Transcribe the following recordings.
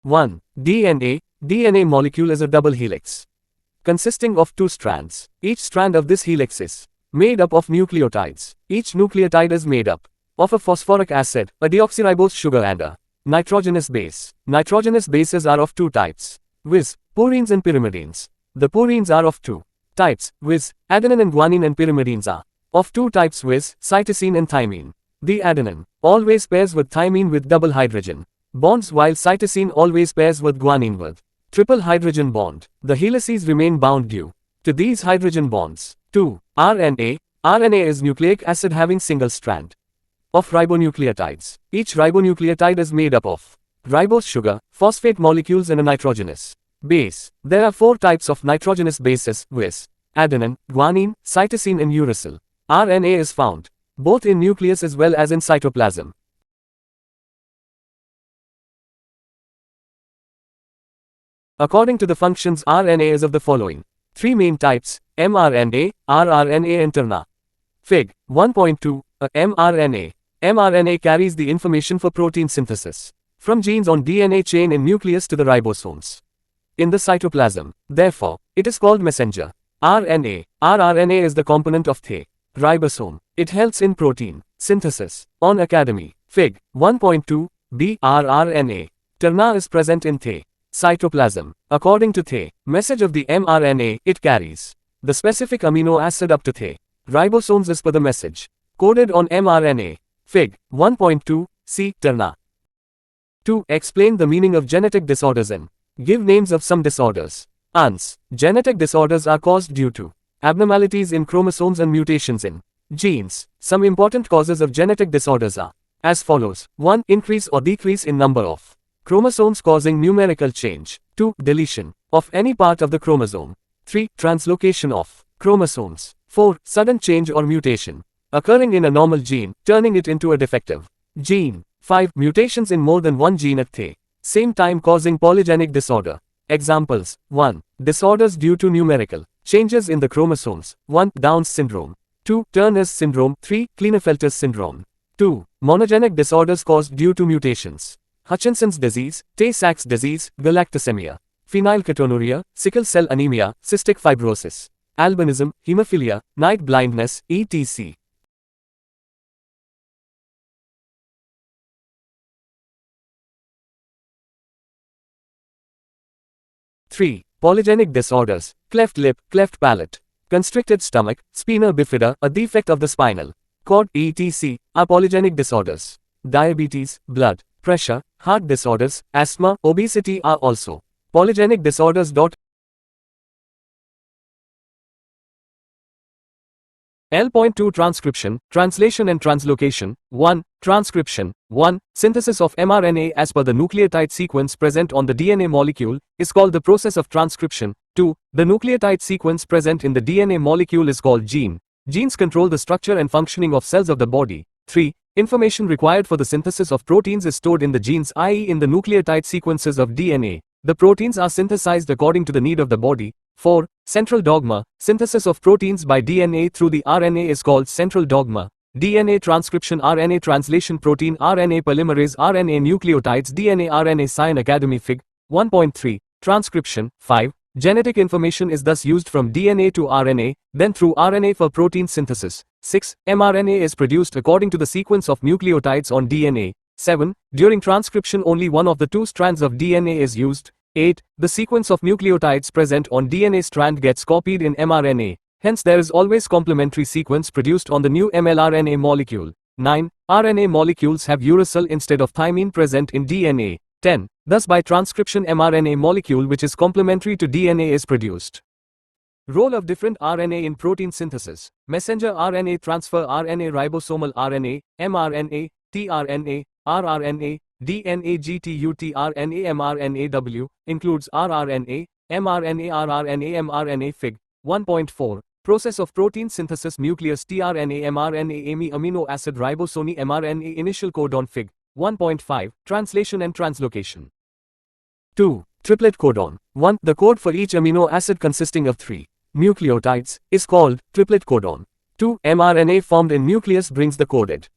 1. DNA. DNA molecule is a double helix consisting of 2 strands. Each strand of this helix is made up of nucleotides. Each nucleotide is made up of a phosphoric acid, a deoxyribose sugar and a nitrogenous base. Nitrogenous bases are of 2 types, viz. Purines and pyrimidines. The purines are of 2 types, viz. Adenine and guanine, and pyrimidines are of 2 types, viz. Cytosine and thymine. The adenine always pairs with thymine with double hydrogen bonds, while cytosine always pairs with guanine with triple hydrogen bond. The helices remain bound due to these hydrogen bonds. 2. RNA. RNA is nucleic acid having single strand of ribonucleotides. Each ribonucleotide is made up of ribose sugar, phosphate molecules and a nitrogenous base. There are 4 types of nitrogenous bases, viz. Adenine, guanine, cytosine and uracil. RNA is found both in nucleus as well as in cytoplasm. According to the functions, RNA is of the following 3 main types: mRNA, rRNA and tRNA. Fig. 1.2. mRNA. mRNA carries the information for protein synthesis from genes on DNA chain in nucleus to the ribosomes in the cytoplasm. Therefore, it is called messenger RNA. rRNA is the component of the ribosome. It helps in protein synthesis. On Academy. Fig. 1.2. b. rRNA. tRNA is present in the cytoplasm. According to the message of the mRNA, it carries the specific amino acid up to the ribosomes as per the message coded on mRNA. Fig. 1.2. c. tRNA. 2. Explain the meaning of genetic disorders and give names of some disorders. Ans. Genetic disorders are caused due to abnormalities in chromosomes and mutations in genes. Some important causes of genetic disorders are as follows. 1. Increase or decrease in number of chromosomes causing numerical change. 2. Deletion of any part of the chromosome. 3. Translocation of chromosomes. 4. Sudden change or mutation occurring in a normal gene, turning it into a defective gene. 5. Mutations in more than one gene at the same time causing polygenic disorder. Examples. 1. Disorders due to numerical changes in the chromosomes. 1. Down's syndrome. 2. Turner's syndrome. 3. Klinefelter's syndrome. 2. Monogenic disorders caused due to mutations. Hutchinson's disease, Tay-Sachs disease, galactosemia, phenylketonuria, sickle cell anemia, cystic fibrosis, albinism, hemophilia, night blindness, etc. Three. Polygenic disorders: cleft lip, cleft palate, constricted stomach, spina bifida, a defect of the spinal cord, etc. are polygenic disorders. Diabetes, blood pressure, heart disorders, asthma, obesity are also polygenic disorders. L.2 Transcription, Translation and Translocation. 1. Transcription. 1. Synthesis of mRNA as per the nucleotide sequence present on the DNA molecule is called the process of transcription. 2. The nucleotide sequence present in the DNA molecule is called gene. Genes control the structure and functioning of cells of the body. 3. Information required for the synthesis of proteins is stored in the genes, i.e. in the nucleotide sequences of DNA. The proteins are synthesized according to the need of the body. 4. Central dogma. Synthesis of proteins by DNA through the RNA is called central dogma. DNA transcription, RNA translation, protein RNA polymerase, RNA nucleotides, DNA RNA Science Academy. Fig. 1.3. Transcription. 5. Genetic information is thus used from DNA to RNA, then through RNA for protein synthesis. 6. mRNA is produced according to the sequence of nucleotides on DNA. 7. During transcription only one of the 2 strands of DNA is used. 8. The sequence of nucleotides present on DNA strand gets copied in mRNA. Hence there is always complementary sequence produced on the new mRNA molecule. 9. RNA molecules have uracil instead of thymine present in DNA. 10. Thus by transcription mRNA molecule which is complementary to DNA is produced. Role of different RNA in protein synthesis. Messenger RNA, transfer RNA, ribosomal RNA, mRNA, tRNA, rRNA, DNA, GTUT, RNA, mRNAW, includes rRNA, mRNA, rRNA, mRNA. Fig. 1.4. Process of protein synthesis, nucleus, tRNA, mRNA, AMI, amino acid, ribosome, mRNA, initial codon. Fig. 1.5. Translation and translocation. 2. Triplet codon. 1. The code for each amino acid consisting of 3 nucleotides is called triplet codon. 2. mRNA formed in nucleus brings the coded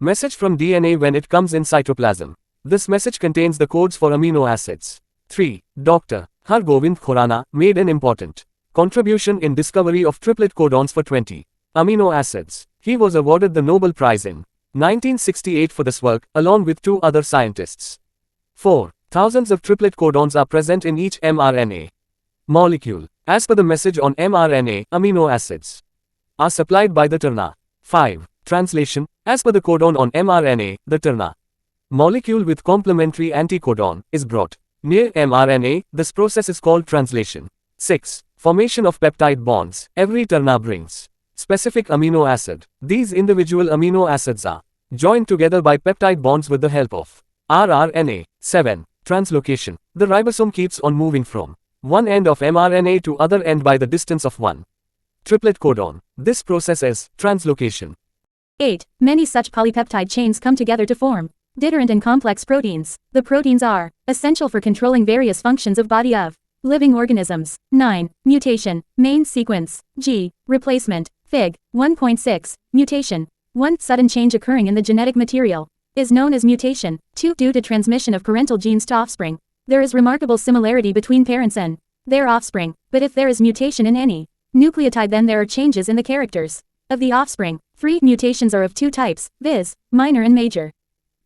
message from DNA when it comes in cytoplasm. This message contains the codes for amino acids. 3. Dr. Hargobind Khurana made an important contribution in discovery of triplet codons for 20 amino acids. He was awarded the Nobel Prize in 1968 for this work, along with 2 other scientists. 4. Thousands of triplet codons are present in each mRNA molecule. As per the message on mRNA, amino acids are supplied by the tRNA. 5. Translation. As per the codon on mRNA, the tRNA molecule with complementary anticodon is brought near mRNA. This process is called translation. 6. Formation of peptide bonds. Every tRNA brings specific amino acid. These individual amino acids are joined together by peptide bonds with the help of rRNA. 7. Translocation. The ribosome keeps on moving from one end of mRNA to other end by the distance of one triplet codon. This process is translocation. 8. Many such polypeptide chains come together to form different and complex proteins. The proteins are essential for controlling various functions of body of living organisms. 9. Mutation. Main sequence. G. Replacement. Fig. 1.6. Mutation. 1. Sudden change occurring in the genetic material is known as mutation. 2. Due to transmission of parental genes to offspring, there is remarkable similarity between parents and their offspring, but if there is mutation in any nucleotide, then there are changes in the characters of the offspring. 3. Mutations are of 2 types, viz., minor and major.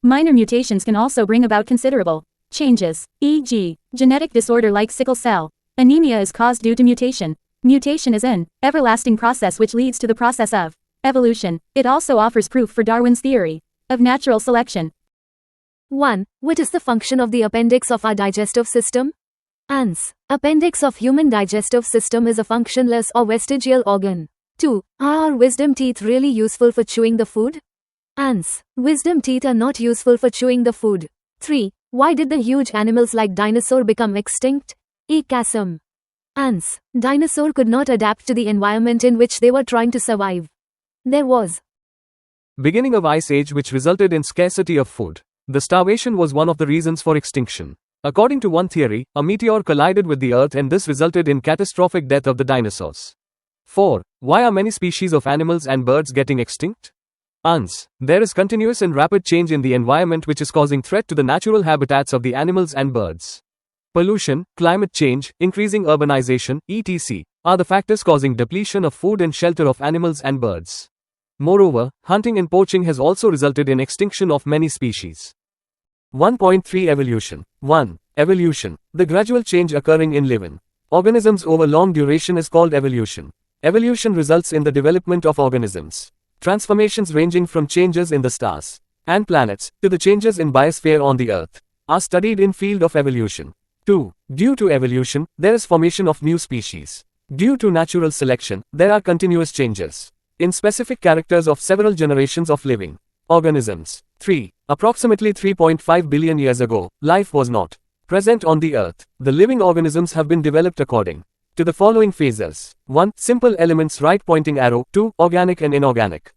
Minor mutations can also bring about considerable changes, e.g., genetic disorder like sickle cell anemia is caused due to mutation. Mutation is an everlasting process which leads to the process of evolution. It also offers proof for Darwin's theory of natural selection. 1. What is the function of the appendix of our digestive system? Ans. Appendix of human digestive system is a functionless or vestigial organ. 2. Are our wisdom teeth really useful for chewing the food? Ans. Wisdom teeth are not useful for chewing the food. 3. Why did the huge animals like dinosaur become extinct? Ecasm. Ans. Dinosaur could not adapt to the environment in which they were trying to survive. There was beginning of Ice Age which resulted in scarcity of food. The starvation was one of the reasons for extinction. According to one theory, a meteor collided with the Earth and this resulted in catastrophic death of the dinosaurs. 4. Why are many species of animals and birds getting extinct? Ans. There is continuous and rapid change in the environment which is causing threat to the natural habitats of the animals and birds. Pollution, climate change, increasing urbanization, etc. are the factors causing depletion of food and shelter of animals and birds. Moreover, hunting and poaching has also resulted in extinction of many species. 1.3 Evolution. 1. Evolution. The gradual change occurring in living organisms over long duration is called evolution. Evolution results in the development of organisms. Transformations ranging from changes in the stars and planets to the changes in biosphere on the Earth are studied in field of evolution. 2. Due to evolution, there is formation of new species. Due to natural selection, there are continuous changes in specific characters of several generations of living organisms. 3. Approximately 3.5 billion years ago, life was not present on the Earth. The living organisms have been developed according to the following phases. 1. Simple elements right pointing arrow. 2. Organic and inorganic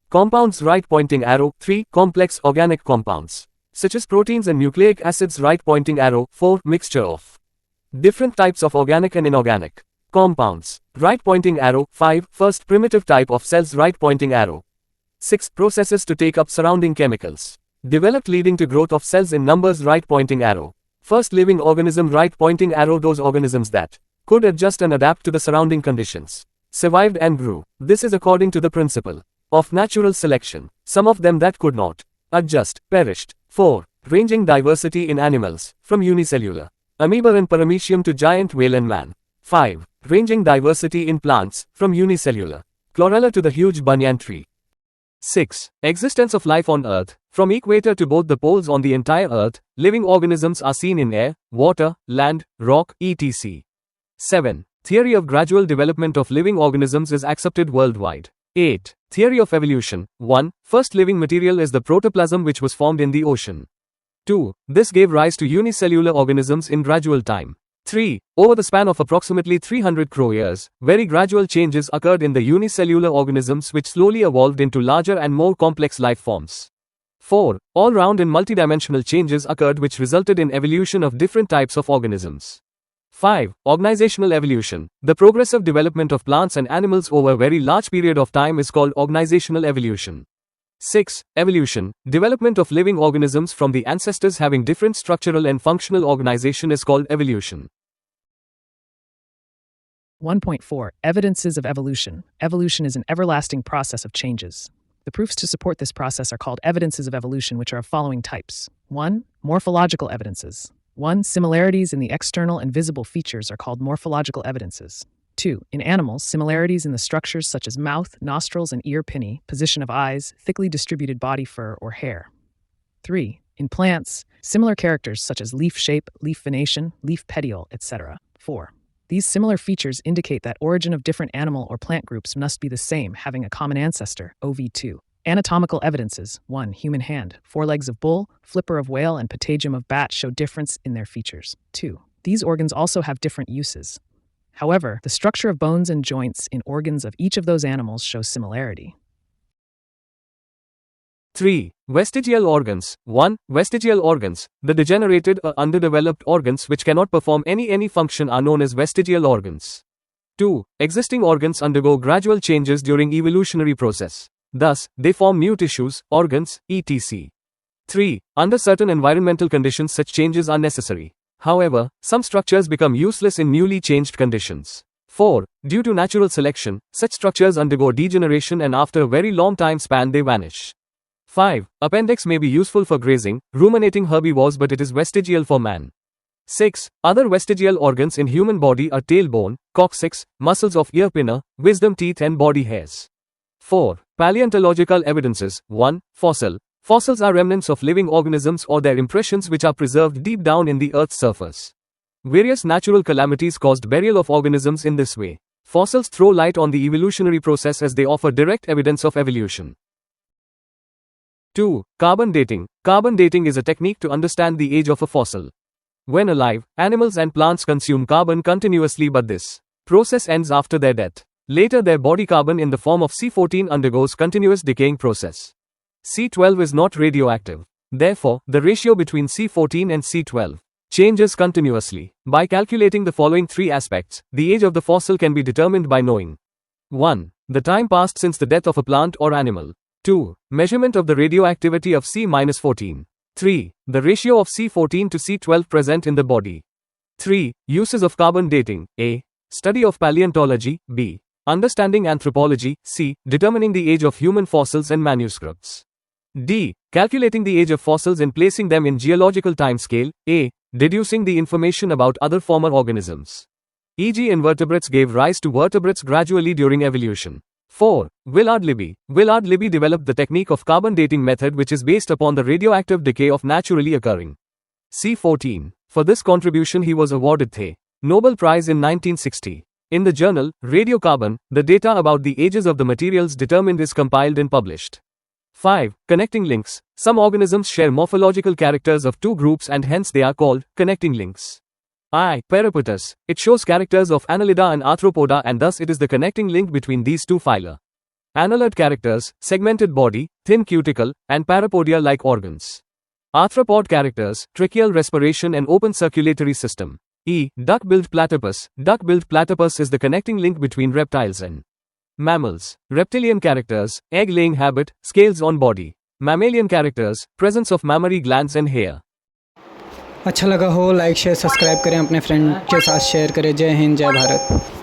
compounds right pointing arrow. 3. Complex organic compounds such as proteins and nucleic acids right pointing arrow. 4. Mixture of different types of organic and inorganic compounds right pointing arrow. 5. First primitive type of cells right pointing arrow. 6. Processes to take up surrounding chemicals developed leading to growth of cells in numbers right pointing arrow. First living organism right pointing arrow. Those organisms that could adjust and adapt to the surrounding conditions survived and grew. This is according to the principle of natural selection. Some of them that could not adjust perished. 4. Ranging diversity in animals from unicellular amoeba and paramecium to giant whale and man. 5. Ranging diversity in plants from unicellular chlorella to the huge banyan tree. 6. Existence of life on Earth. From equator to both the poles on the entire Earth, living organisms are seen in air, water, land, rock, etc. 7. Theory of gradual development of living organisms is accepted worldwide. 8. Theory of evolution. 1. First living material is the protoplasm which was formed in the ocean. 2. This gave rise to unicellular organisms in gradual time. 3. Over the span of approximately 300 crore years, very gradual changes occurred in the unicellular organisms which slowly evolved into larger and more complex life forms. 4. All-round and multidimensional changes occurred which resulted in evolution of different types of organisms. 5. Organizational evolution. The progressive development of plants and animals over a very large period of time is called organizational evolution. 6. Evolution. Development of living organisms from the ancestors having different structural and functional organization is called evolution. 1.4 Evidences of evolution. Evolution is an everlasting process of changes. The proofs to support this process are called evidences of evolution, which are of following types. 1. Morphological evidences. 1. Similarities in the external and visible features are called morphological evidences. 2. In animals, similarities in the structures such as mouth, nostrils, and ear pinnae, position of eyes, thickly distributed body fur or hair. 3. In plants, similar characters such as leaf shape, leaf venation, leaf petiole, etc. 4. These similar features indicate that origin of different animal or plant groups must be the same, having a common ancestor, OV2. Anatomical evidences. 1. Human hand. Forelegs of bull, flipper of whale, and patagium of bat show difference in their features. 2. These organs also have different uses. However, the structure of bones and joints in organs of each of those animals shows similarity. 3. Vestigial organs. 1. Vestigial organs. The degenerated or underdeveloped organs which cannot perform any function are known as vestigial organs. 2. Existing organs undergo gradual changes during evolutionary process. Thus, they form new tissues, organs, etc. 3. Under certain environmental conditions such changes are necessary. However, some structures become useless in newly changed conditions. 4. Due to natural selection, such structures undergo degeneration and after a very long time span they vanish. 5. Appendix may be useful for grazing, ruminating herbivores, but it is vestigial for man. 6. Other vestigial organs in human body are tailbone, coccyx, muscles of ear pinna, wisdom teeth and body hairs. 4. Paleontological evidences. 1. Fossil. Fossils are remnants of living organisms or their impressions which are preserved deep down in the Earth's surface. Various natural calamities caused burial of organisms in this way. Fossils throw light on the evolutionary process as they offer direct evidence of evolution. 2. Carbon dating. Carbon dating is a technique to understand the age of a fossil. When alive, animals and plants consume carbon continuously, but this process ends after their death. Later, their body carbon in the form of C14 undergoes continuous decaying process. C12 is not radioactive. Therefore, the ratio between C14 and C12 changes continuously. By calculating the following three aspects, the age of the fossil can be determined by knowing 1. The time passed since the death of a plant or animal. 2. Measurement of the radioactivity of C-14. 3. The ratio of C14 to C12 present in the body. 3. Uses of carbon dating. A. Study of paleontology. B. Understanding anthropology. C. Determining the age of human fossils and manuscripts. D. Calculating the age of fossils and placing them in geological timescale. A. Deducing the information about other former organisms, e.g. invertebrates gave rise to vertebrates gradually during evolution. 4. Willard Libby. Willard Libby developed the technique of carbon dating method, which is based upon the radioactive decay of naturally occurring C14. For this contribution he was awarded the Nobel Prize in 1960. In the journal, Radiocarbon, the data about the ages of the materials determined is compiled and published. 5. Connecting links. Some organisms share morphological characters of two groups and hence they are called connecting links. I. Peripatus. It shows characters of Annelida and Arthropoda and thus it is the connecting link between these two phyla. Annelid characters, segmented body, thin cuticle, and parapodia-like organs. Arthropod characters, tracheal respiration and open circulatory system. E. Duck-billed platypus. Duck-billed platypus is the connecting link between reptiles and mammals. Reptilian characters, egg-laying habit, scales on body. Mammalian characters, presence of mammary glands and hair. अच्छा लगा हो like share subscribe करें, अपने friend के साथ share करें। जय हिंद, जय भारत।